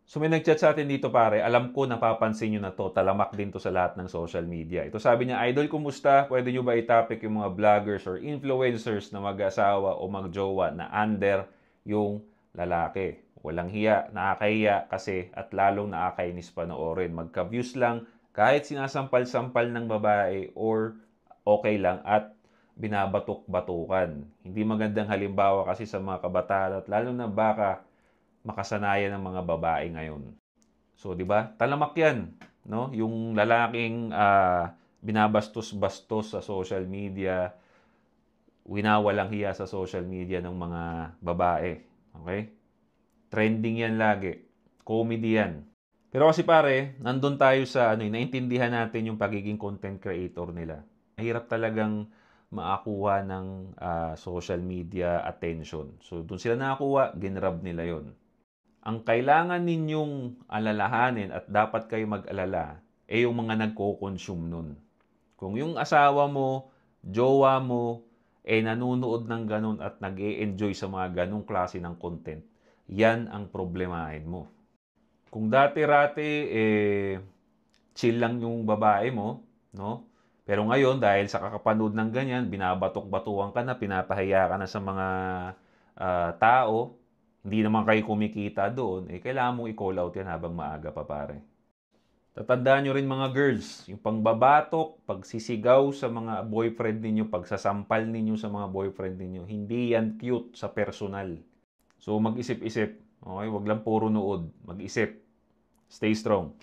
So may nag-chat sa atin dito pare, alam ko napapansin nyo na to, talamak din to sa lahat ng social media. Ito sabi niya, Idol, kumusta? Pwede nyo ba i-topic yung mga vloggers or influencers na mag-asawa o mag-jowa na under yung lalaki? Walang hiya, nakakahiya kasi at lalong nakakainis panoorin. Magka-views lang kahit sinasampal-sampal ng babae or okay lang at binabatok-batukan. Hindi magandang halimbawa kasi sa mga kabataan at lalo na baka makasanayan ng mga babae ngayon. So, 'di ba? Talamak 'yan, no? Yung lalaking binabastos-bastos sa social media, winawalang hiya sa social media ng mga babae. Okay? Trending 'yan lagi. Comedy 'yan. Pero kasi pare, nandun tayo sa naintindihan natin yung pagiging content creator nila. Mahirap talagang makakuha ng social media attention. So, doon sila nakakuha, ginrab nila yon. Ang kailangan ninyong alalahanin at dapat kayo mag-alala yung mga nagko-consume nun. Kung yung asawa mo, jowa mo, nanonood ng ganun at nag enjoy sa mga ganung klase ng content, yan ang problemahin mo. Kung dati-rati, chill lang yung babae mo, no? Pero ngayon, dahil sa kakapanood ng ganyan, binabatok-batukan ka na, pinapahiya ka na sa mga tao, hindi naman kayo kumikita doon, kailangan mong i-call out yan habang maaga pa pare. Tatandaan nyo rin mga girls, yung pangbabatok, pagsisigaw sa mga boyfriend ninyo, pagsasampal ninyo sa mga boyfriend ninyo, hindi yan cute sa personal. So mag-isip-isip, okay? Wag lang puro nood, mag-isip. Stay strong.